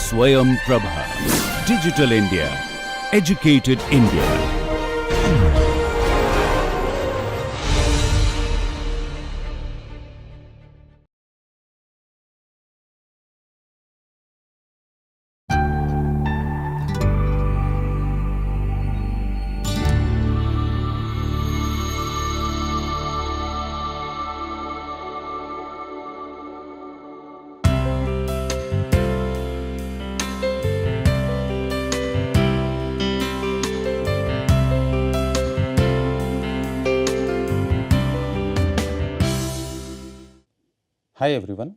Swayam Prabha. Digital India. Educated India. Hi everyone,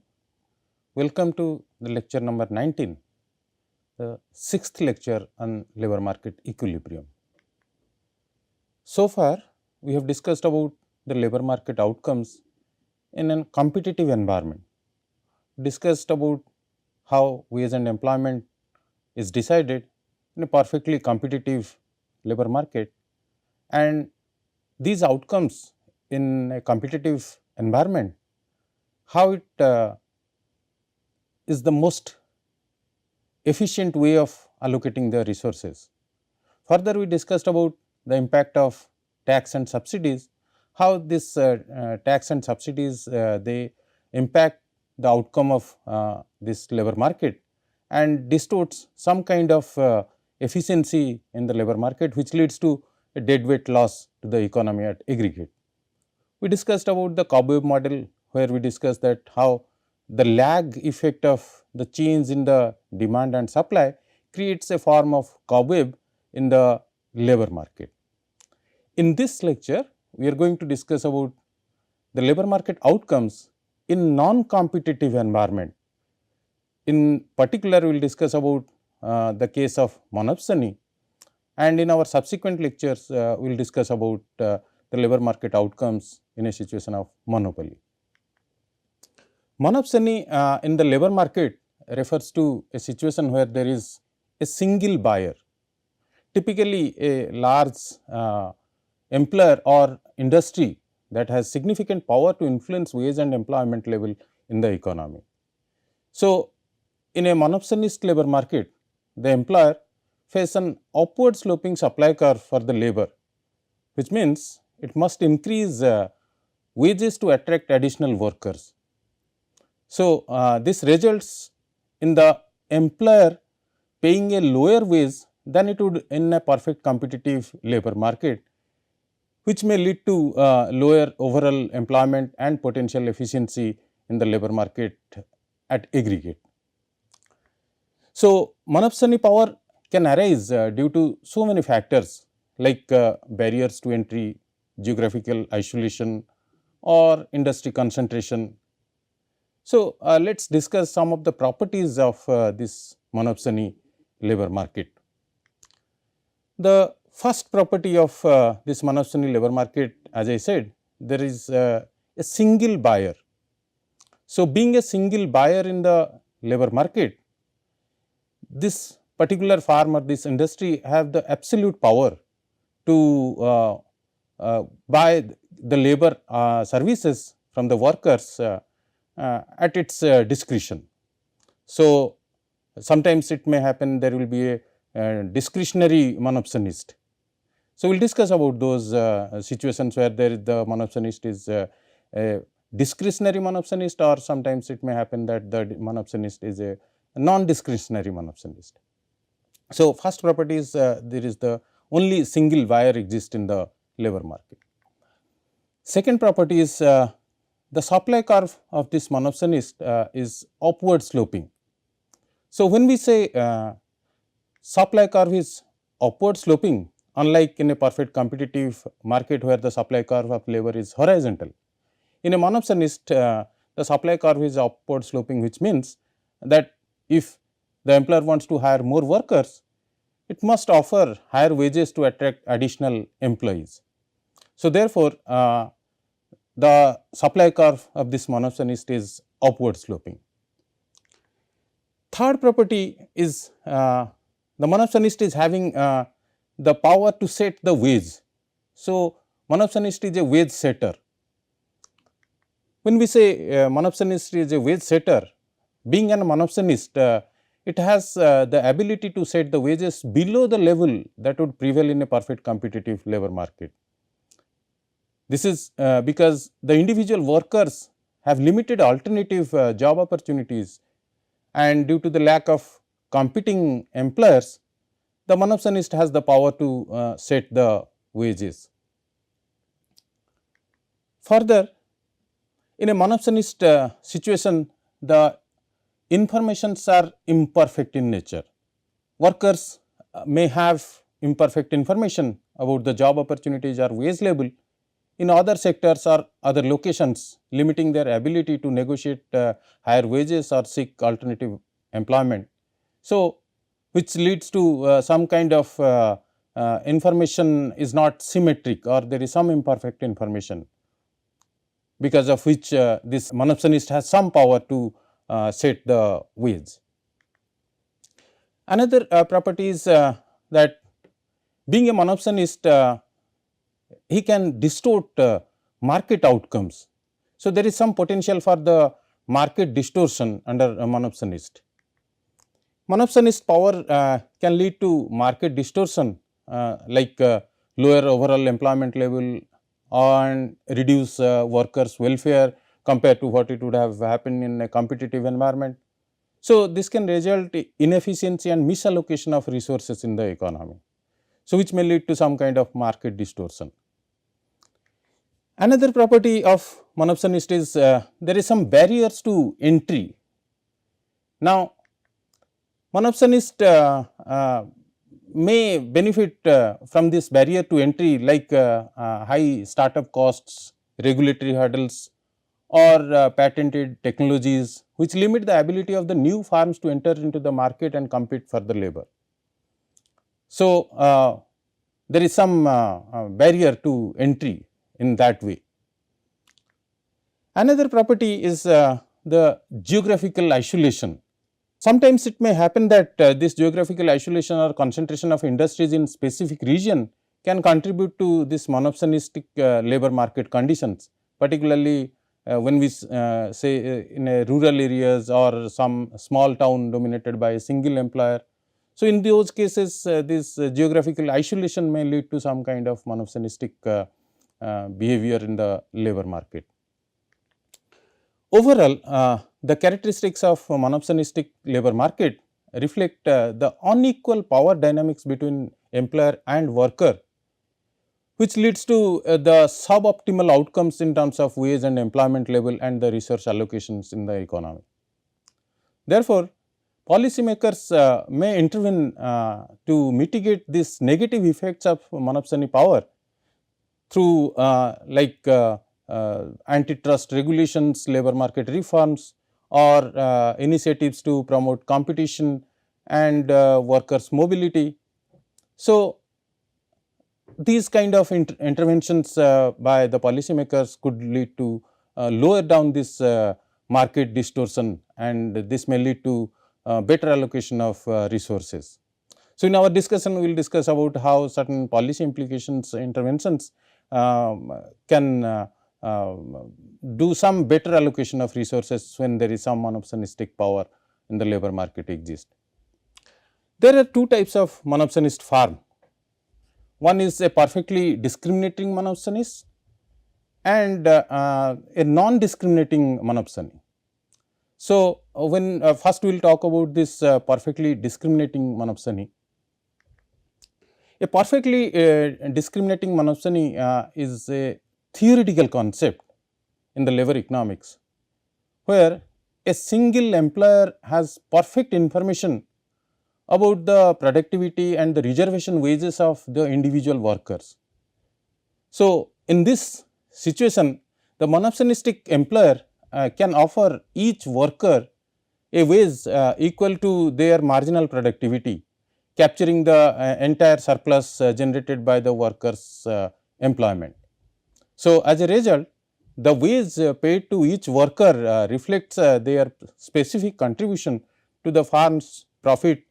welcome to the lecture number 19, the sixth lecture on labor market equilibrium. So far, we have discussed about the labor market outcomes in a competitive environment, discussed about how wage and employment is decided in a perfectly competitive labor market, and these outcomes in a competitive environment, how it is the most efficient way of allocating the resources. Further, we discussed about the impact of tax and subsidies, how this tax and subsidies they impact the outcome of this labor market and distorts some kind of efficiency in the labor market, which leads to a deadweight loss to the economy at aggregate. We discussed about the cobweb model, where we discussed that how the lag effect of the change in the demand and supply creates a form of cobweb in the labor market. In this lecture, we are going to discuss about the labor market outcomes in non-competitive environment. In particular, we will discuss about the case of monopsony, and in our subsequent lectures, we will discuss about the labor market outcomes in a situation of monopoly. Monopsony in the labor market refers to a situation where there is a single buyer, typically a large employer or industry that has significant power to influence wage and employment level in the economy. So, in a monopsonist labor market, the employer faces an upward sloping supply curve for the labor, which means it must increase wages to attract additional workers. So, this results in the employer paying a lower wage than it would in a perfect competitive labor market, which may lead to lower overall employment and potential efficiency in the labor market at aggregate. So, monopsony power can arise due to so many factors like barriers to entry, geographical isolation or industry concentration. So, let us discuss some of the properties of this monopsony labor market. The first property of this monopsony labor market, as I said, there is a single buyer. So, being a single buyer in the labor market, this particular firm or this industry have the absolute power to buy the labor services from the workers at its discretion. So, sometimes it may happen there will be a discretionary monopsonist. So, we will discuss about those situations where there the monopsonist is a discretionary monopsonist, or sometimes it may happen that the monopsonist is a non-discretionary monopsonist. So, first property is there is the only single buyer exists in the labor market. Second property is the supply curve of this monopsonist is upward sloping. So, when we say supply curve is upward sloping, unlike in a perfect competitive market where the supply curve of labor is horizontal, in a monopsonist the supply curve is upward sloping, which means that if the employer wants to hire more workers, it must offer higher wages to attract additional employees. So, therefore, the supply curve of this monopsonist is upward sloping. Third property is the monopsonist is having the power to set the wage. So, monopsonist is a wage setter. When we say monopsonist is a wage setter, being a monopsonist, it has the ability to set the wages below the level that would prevail in a perfect competitive labor market. This is because the individual workers have limited alternative job opportunities, and due to the lack of competing employers, the monopsonist has the power to set the wages. Further, in a monopsonist situation, the informations are imperfect in nature. Workers may have imperfect information about the job opportunities or wage level in other sectors or other locations, limiting their ability to negotiate higher wages or seek alternative employment. So, which leads to some kind of information is not symmetric, or there is some imperfect information, because of which this monopsonist has some power to set the wage. Another property is that being a monopsonist, he can distort market outcomes. So, there is some potential for the market distortion under a monopsonist. Monopsonist power can lead to market distortion, like lower overall employment level and reduce workers' welfare compared to what it would have happened in a competitive environment. So, this can result in inefficiency and misallocation of resources in the economy, so which may lead to some kind of market distortion. Another property of monopsonist is there is some barriers to entry. Now, monopsonist may benefit from this barrier to entry, like high startup costs, regulatory hurdles, or patented technologies, which limit the ability of the new firms to enter into the market and compete for the labor. So, there is some barrier to entry in that way. Another property is the geographical isolation. Sometimes it may happen that this geographical isolation or concentration of industries in specific region can contribute to this monopsonistic labor market conditions, particularly when we say in a rural areas or some small town dominated by a single employer. So, in those cases this geographical isolation may lead to some kind of monopsonistic behavior in the labor market. Overall, the characteristics of monopsonistic labor market reflect the unequal power dynamics between employer and worker, which leads to the suboptimal outcomes in terms of wage and employment level and the resource allocations in the economy. Therefore, policymakers may intervene to mitigate these negative effects of monopsony power through antitrust regulations, labor market reforms, or initiatives to promote competition and workers' mobility. So, these kind of interventions by the policymakers could lead to lower down this market distortion, and this may lead to better allocation of resources. So, in our discussion we will discuss about how certain policy implications interventions can do some better allocation of resources when there is some monopsonistic power in the labor market exist. There are two types of monopsonist firm. One is a perfectly discriminating monopsonist and a non-discriminating monopsony. So, when first we will talk about this perfectly discriminating monopsony. A perfectly discriminating monopsony is a theoretical concept in the labor economics, where a single employer has perfect information about the productivity and the reservation wages of the individual workers. So, in this situation, the monopsonistic employer can offer each worker a wage equal to their marginal productivity, capturing the entire surplus generated by the workers' employment. So, as a result, the wage paid to each worker reflects their specific contribution to the firm's profit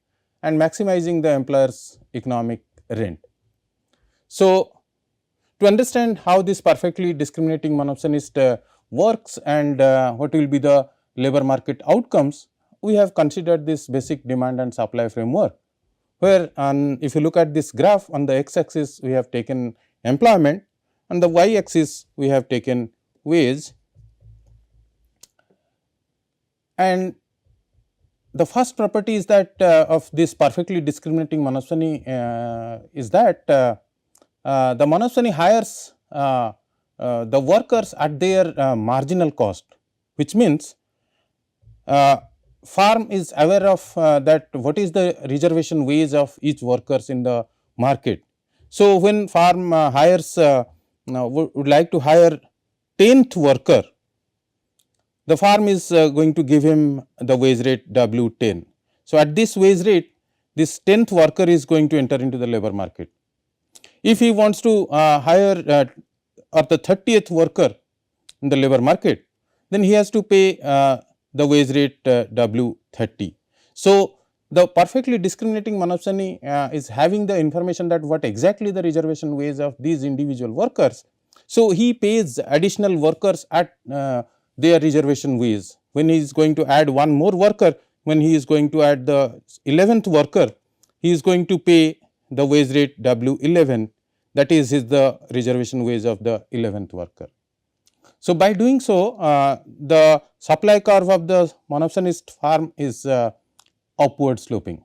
and maximizing the employer's economic rent. So, to understand how this perfectly discriminating monopsonist works and what will be the labor market outcomes, we have considered this basic demand and supply framework, where if you look at this graph, on the x axis we have taken employment, on the y axis we have taken wage, and the first property is that of this perfectly discriminating monopsony is that the monopsony hires the workers at their marginal cost, which means firm is aware of that what is the reservation wage of each workers in the market. So, when firm hires would like to hire 10th worker, the firm is going to give him the wage rate W10. So, at this wage rate, this 10th worker is going to enter into the labor market. If he wants to hire or the 30th worker in the labor market, then he has to pay the wage rate W30. So, the perfectly discriminating monopsony is having the information that what exactly the reservation wage of these individual workers. So, he pays additional workers at their reservation wage. When he is going to add one more worker, when he is going to add the 11th worker, he is going to pay the wage rate W11, that is the reservation wage of the 11th worker. So, by doing so, the supply curve of the monopsonist firm is upward sloping.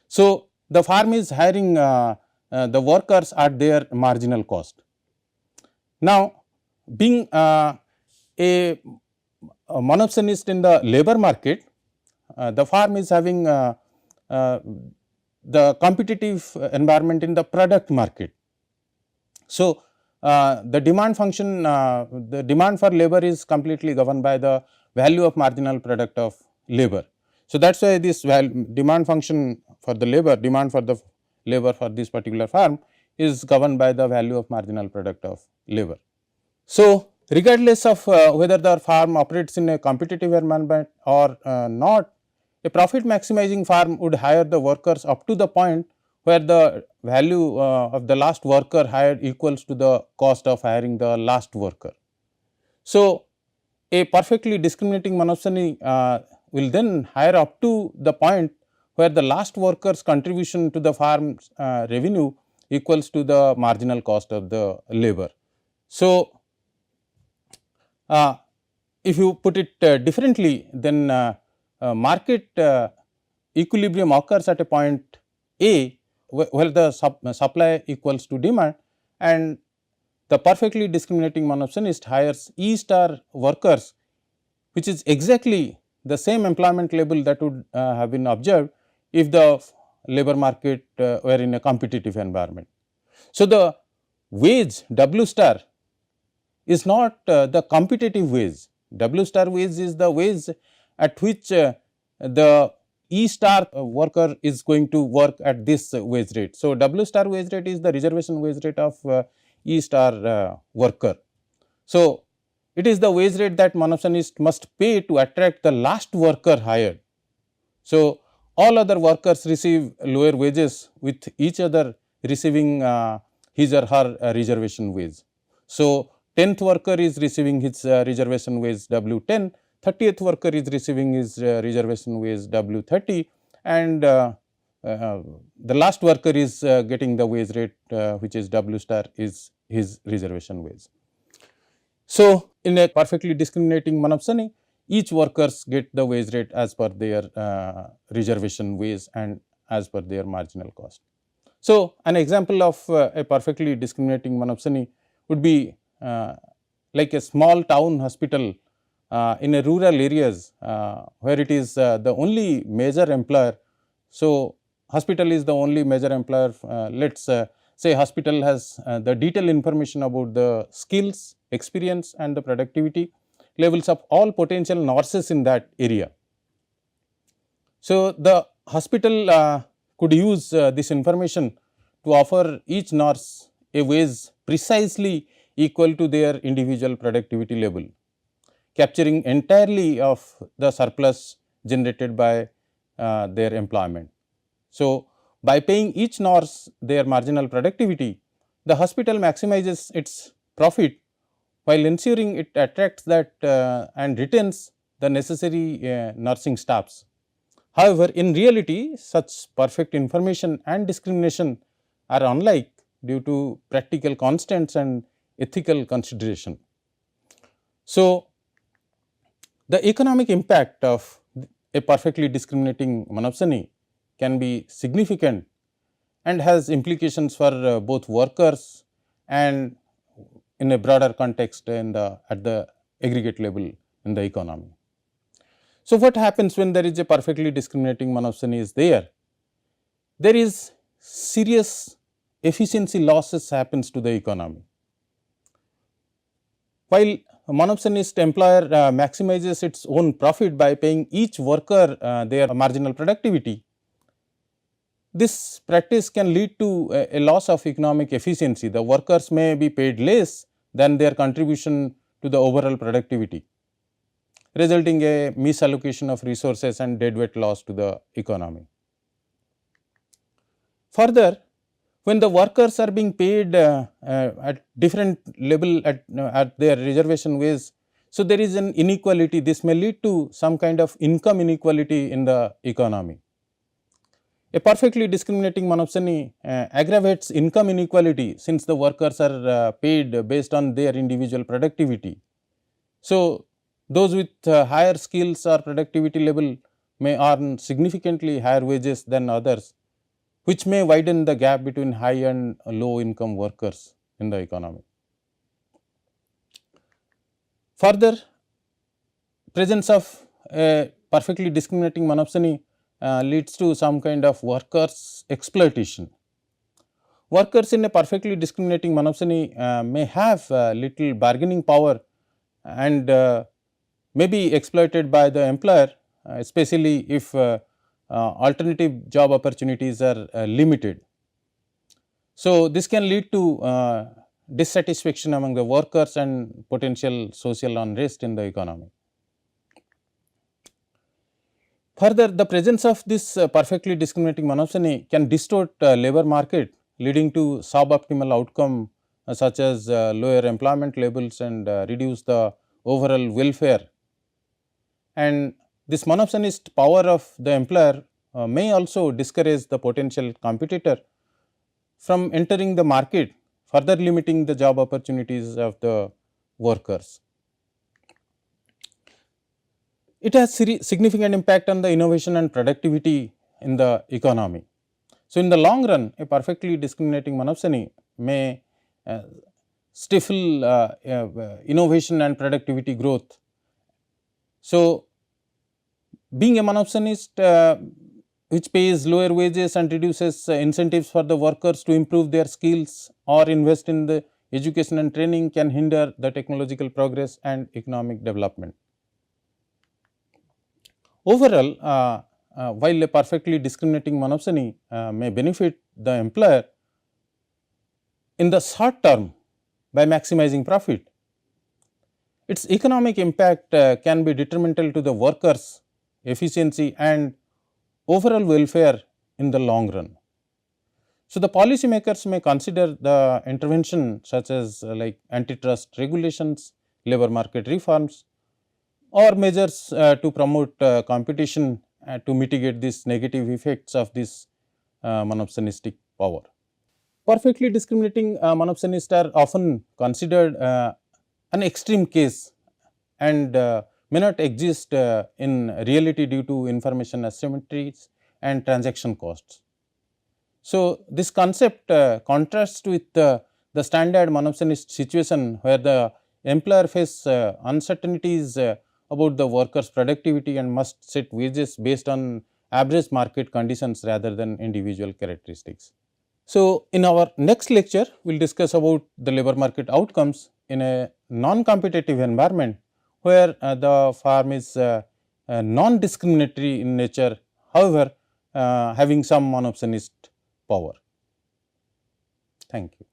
So, the firm is hiring the workers at their marginal cost. Now, being a monopsonist in the labor market, the firm is having the competitive environment in the product market. So, the demand function, the demand for labor is completely governed by the value of marginal product of labor. So, that is why this demand function for the labor, demand for the labor for this particular firm is governed by the value of marginal product of labor. So, regardless of whether the firm operates in a competitive environment or not, a profit maximizing firm would hire the workers up to the point where the value of the last worker hired equals to the cost of hiring the last worker. So, a perfectly discriminating monopsony will then hire up to the point where the last worker's contribution to the firm's revenue equals to the marginal cost of the labor. So, if you put it differently, then market equilibrium occurs at a point A, where the supply equals to demand, and the perfectly discriminating monopsonist hires E star workers, which is exactly the same employment level that would have been observed if the labor market were in a competitive environment. So, the wage W star is not the competitive wage. W star wage is the wage at which the E star worker is going to work at this wage rate. So, W star wage rate is the reservation wage rate of E star worker. So, it is the wage rate that monopsonist must pay to attract the last worker hired. So, all other workers receive lower wages, with each other receiving his or her reservation wage. So, 10th worker is receiving his reservation wage W10, 30th worker is receiving his reservation wage W30, and the last worker is getting the wage rate which is W star is his reservation wage. So, in a perfectly discriminating monopsony, each workers get the wage rate as per their reservation wage and as per their marginal cost. So, an example of a perfectly discriminating monopsony would be like a small town hospital in a rural areas where it is the only major employer. So, hospital is the only major employer. Let us say hospital has the detailed information about the skills, experience and the productivity levels of all potential nurses in that area. So, the hospital could use this information to offer each nurse a wage precisely equal to their individual productivity level, capturing entirely of the surplus generated by their employment. So, by paying each nurse their marginal productivity, the hospital maximizes its profit while ensuring it attracts that and retains the necessary nursing staffs. However, in reality, such perfect information and discrimination are unlike due to practical constants and ethical consideration. So, the economic impact of a perfectly discriminating monopsony can be significant and has implications for both workers and in a broader context at the aggregate level in the economy. So, what happens when there is a perfectly discriminating monopsony is there? There is serious efficiency losses happens to the economy. While a monopsonist employer maximizes its own profit by paying each worker their marginal productivity, this practice can lead to a loss of economic efficiency. The workers may be paid less than their contribution to the overall productivity, resulting a misallocation of resources and deadweight loss to the economy. Further, when the workers are being paid at different level at their reservation wage, so there is an inequality. This may lead to some kind of income inequality in the economy. A perfectly discriminating monopsony aggravates income inequality since the workers are paid based on their individual productivity. So, those with higher skills or productivity level may earn significantly higher wages than others, which may widen the gap between high and low income workers in the economy. Further, presence of a perfectly discriminating monopsony leads to some kind of workers exploitation. Workers in a perfectly discriminating monopsony may have little bargaining power and may be exploited by the employer, especially if alternative job opportunities are limited. So, this can lead to dissatisfaction among the workers and potential social unrest in the economy. Further, the presence of this perfectly discriminating monopsony can distort labor market, leading to suboptimal outcome such as lower employment levels and reduce the overall welfare. And this monopsonist power of the employer may also discourage the potential competitor from entering the market, further limiting the job opportunities of the workers. It has significant impact on the innovation and productivity in the economy. So, in the long run, a perfectly discriminating monopsony may stifle innovation and productivity growth. So, being a monopsonist which pays lower wages and reduces incentives for the workers to improve their skills or invest in the education and training can hinder the technological progress and economic development. Overall, while a perfectly discriminating monopsony may benefit the employer in the short term by maximizing profit, its economic impact can be detrimental to the workers' efficiency and overall welfare in the long run. So, the policymakers may consider the intervention such as like antitrust regulations, labor market reforms or measures to promote competition to mitigate these negative effects of this monopsonistic power. Perfectly discriminating monopsonists are often considered an extreme case and may not exist in reality due to information asymmetries and transaction costs. So, this concept contrasts with the standard monopsonist situation where the employer faces uncertainties about the workers' productivity and must set wages based on average market conditions rather than individual characteristics. So, in our next lecture, we will discuss about the labor market outcomes in a non-competitive environment where the firm is non-discriminatory in nature, however, having some monopsonist power. Thank you.